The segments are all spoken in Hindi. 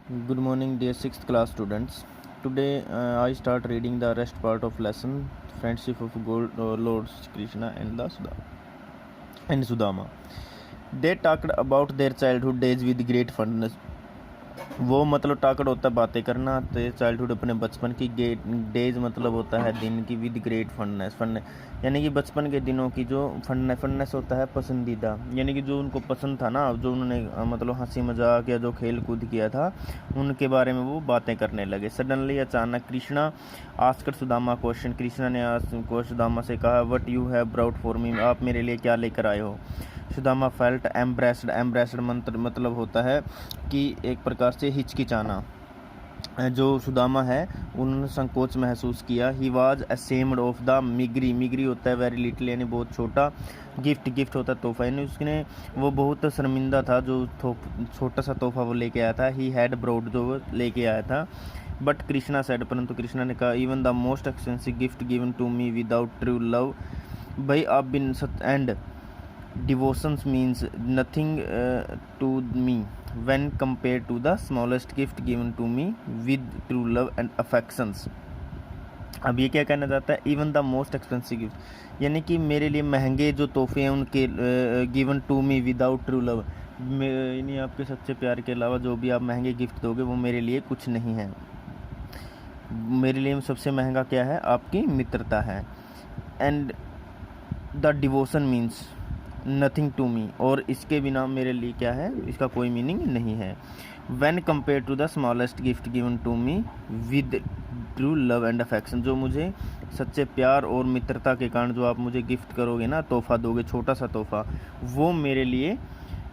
Good morning, dear sixth class students. Today I start reading the rest part of lesson Friendship of Lords Krishna and Sudama. They talked about their childhood days with great fondness. वो मतलब टाकड़ होता है बातें करना, तो चाइल्डहुड अपने बचपन की डेज मतलब होता है दिन की विद ग्रेट फंडनेस यानी कि बचपन के दिनों की जो फंडनेस होता है पसंदीदा, यानी कि जो उनको पसंद था ना, जो उन्होंने मतलब हंसी मजाक या जो खेल कूद किया था उनके बारे में वो बातें करने लगे। सडनली अचानक कृष्णा आस्कर सुदामा क्वेश्चन, कृष्णा ने सुदामा से कहा what you have brought for me, आप मेरे लिए क्या लेकर आए हो। सुदामा फेल्ट एम्ब्रेस्ड मतलब होता है कि एक प्रकार से हिचकिचाना। जो सुदामा है उन्होंने संकोच महसूस किया। He was ashamed of the मिगरी होता है वेरी लिटिल यानी बहुत छोटा, गिफ्ट होता है तोहफा, यानी उसने वो बहुत शर्मिंदा था जो छोटा सा तोहफा वो लेके आया था। ही हैड ब्रॉड जो वो लेके आया था। बट कृष्णा सेड, परंतु कृष्णा ने कहा even the most expensive gift given to me without true love, भाई आप बिन and devotions means nothing to me when compared to the smallest gift given to me with true love and affections। अब ये क्या कहना चाहता है, even the most expensive gift यानी कि मेरे लिए महंगे जो तोहफे हैं उनके given to me without true love, यानी आपके सच्चे प्यार के अलावा जो भी आप महंगे गिफ्ट दोगे वो मेरे लिए कुछ नहीं है। मेरे लिए सबसे महंगा क्या है, आपकी मित्रता है। And the devotion means nothing to me, और इसके बिना मेरे लिए क्या है, इसका कोई मीनिंग नहीं है। When compare to the smallest gift given to me with true love and affection, जो मुझे सच्चे प्यार और मित्रता के कारण जो आप मुझे गिफ्ट करोगे ना, तोहफा दोगे, छोटा सा तोहफा, वो मेरे लिए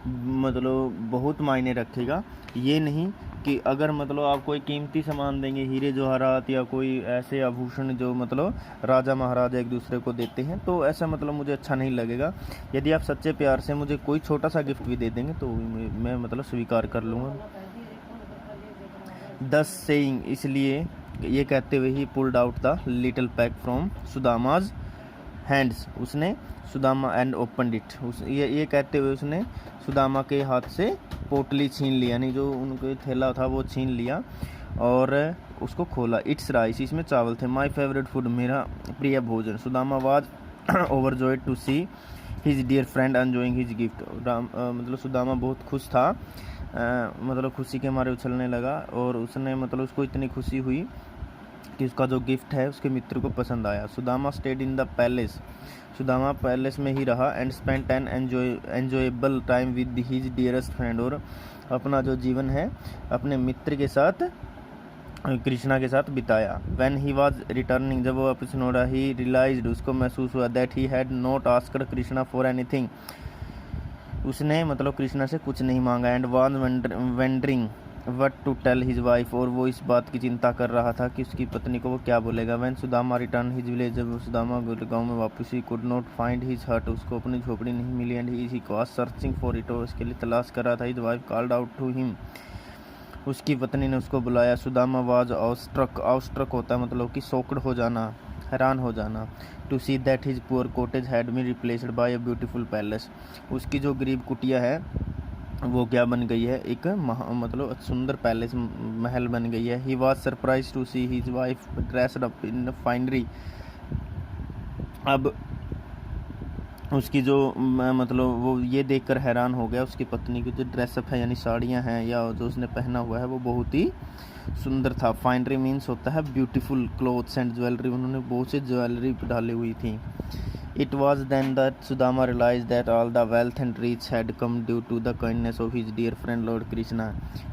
मतलब बहुत मायने रखेगा। ये नहीं कि अगर मतलब आप कोई कीमती सामान देंगे, हीरे जवाहरात या कोई ऐसे आभूषण जो मतलब राजा महाराजा एक दूसरे को देते हैं, तो ऐसा मतलब मुझे अच्छा नहीं लगेगा। यदि आप सच्चे प्यार से मुझे कोई छोटा सा गिफ्ट भी दे देंगे तो मैं मतलब स्वीकार कर लूँगा। दस सेइंग, इसलिए ये कहते हुए ही pulled out the little pack from Sudama's hands, उसने सुदामा एंड ओपनड इट, ये कहते हुए उसने सुदामा के हाथ से पोटली छीन लिया, यानी जो उनके थैला था वो छीन लिया और उसको खोला। इट्स राइस, इसमें चावल थे। माय फेवरेट फूड, मेरा प्रिय भोजन। Sudama was overjoyed to see his dear friend enjoying his gift, मतलब सुदामा बहुत खुश था, मतलब खुशी के मारे उछलने लगा, और उसने मतलब उसको इतनी खुशी हुई कि उसका जो गिफ्ट है उसके मित्र को पसंद आया। Sudama stayed in the palace, Sudama palace में ही रहा। And spent an enjoyable time with his dearest friend, और अपना जो जीवन है अपने मित्र के साथ, कृष्णा के साथ बिताया। व्हेन ही वाज रिटर्निंग, जब वो वापस लौटा, ही रियलाइज्ड, उसको महसूस हुआ, that he had not asked Krishna for anything, उसने मतलब कृष्णा से कुछ नहीं मांगा। And was wondering what to tell his wife, और वो इस बात की चिंता कर रहा था कि उसकी पत्नी को वो क्या बोलेगा। When Sudama return his village, जब सुदामा गाँव में वापस, he could not find his hut, उसको अपनी झोपड़ी नहीं मिली। And he was searching for it, और उसके लिए तलाश कर रहा था। His wife called out to him, उसकी पत्नी ने उसको बुलाया। सुदामा वाज आउटस्ट्रक होता है मतलब कि शॉक्ड हो जाना, हैरान हो जाना। To see that his poor cottage had been replaced by a beautiful palace, उसकी जो गरीब कुटिया है वो क्या बन गई है, एक मतलब सुंदर पैलेस, महल बन गई है। He was surprise to see his wife dressed up in finery, अब उसकी जो मतलब वो ये देखकर हैरान हो गया, उसकी पत्नी की जो ड्रेसअप है यानी साड़ियाँ हैं या जो उसने पहना हुआ है वो बहुत ही सुंदर था। फाइनरी मीन्स होता है ब्यूटीफुल क्लोथ्स एंड ज्वेलरी, उन्होंने बहुत सी ज्वेलरी डाली हुई थी। It was then that Sudama realized that all the wealth and riches had come due to the kindness of his dear friend Lord Krishna।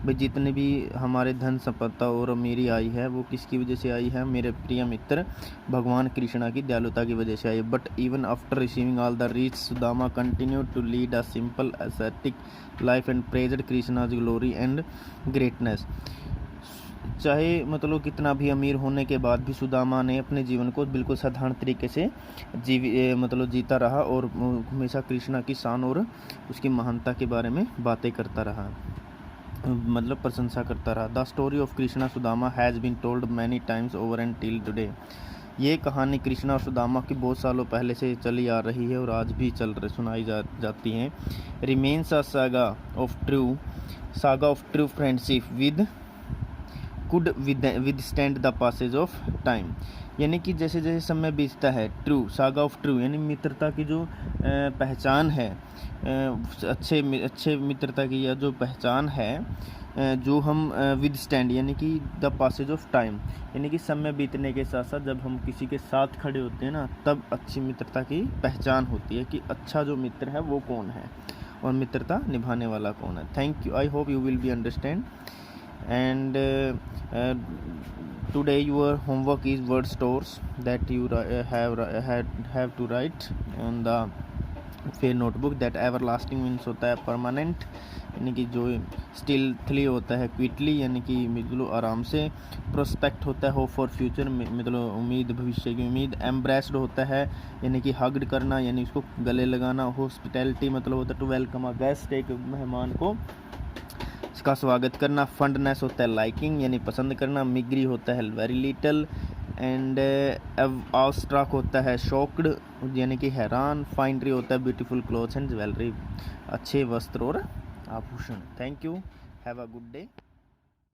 भाई जितने भी हमारे धन संपत्ति और अमीरी आई है वो किसकी वजह से आई है, मेरे प्रिय मित्र भगवान कृष्णा की दयालुता की वजह से आई। But even after receiving all the rich, Sudama continued to lead a simple ascetic life and praised Krishna's glory and greatness। चाहे मतलब कितना भी अमीर होने के बाद भी सुदामा ने अपने जीवन को बिल्कुल साधारण तरीके से मतलब जीता रहा, और हमेशा कृष्णा की शान और उसकी महानता के बारे में बातें करता रहा, मतलब प्रशंसा करता रहा। The story of Krishna Sudama has been told many times over and till today, ये कहानी कृष्णा और सुदामा की बहुत सालों पहले से चली आ रही है और आज भी सुनाई जाती हैं। Remains a saga of true friendship with could withstand the passage of time, यानी कि जैसे जैसे समय बीतता है। ट्रू, सागा ऑफ ट्रू, यानी मित्रता की जो पहचान है, अच्छे मित्रता की या जो पहचान है, जो हम विदस्टैंड यानी कि द पासेज ऑफ टाइम, यानी कि समय बीतने के साथ साथ जब हम किसी के साथ खड़े होते हैं ना, तब अच्छी मित्रता की पहचान होती है कि अच्छा जो मित्र है वो कौन है और मित्रता निभाने वाला कौन है। Thank you, I hope you will be understand. And today your homework is word stores that you have to write on the फिर नोटबुक। दैट एवरलास्टिंग मीन्स होता है परमानेंट, यानी कि जो स्टिलथली होता है क्विकली, यानी कि मतलब आराम से। प्रोस्पेक्ट होता है होप फॉर फ्यूचर, मतलब उम्मीद, भविष्य की उम्मीद। एम्ब्रेस्ड होता है यानी कि हग्ड करना, यानी उसको गले लगाना। हॉस्पिटैलिटी मतलब होता है टू वेलकम अ गेस्ट, एक मेहमान को इसका स्वागत करना। फंडनेस होता है लाइकिंग यानी पसंद करना। मिग्री होता है वेरी लिटल। एंड ऑस्ट्राक होता है शॉक्ड यानी कि हैरान। फाइनरी होता है ब्यूटीफुल क्लोथ्स एंड ज्वेलरी, अच्छे वस्त्र और आभूषण। Thank you, have a good day.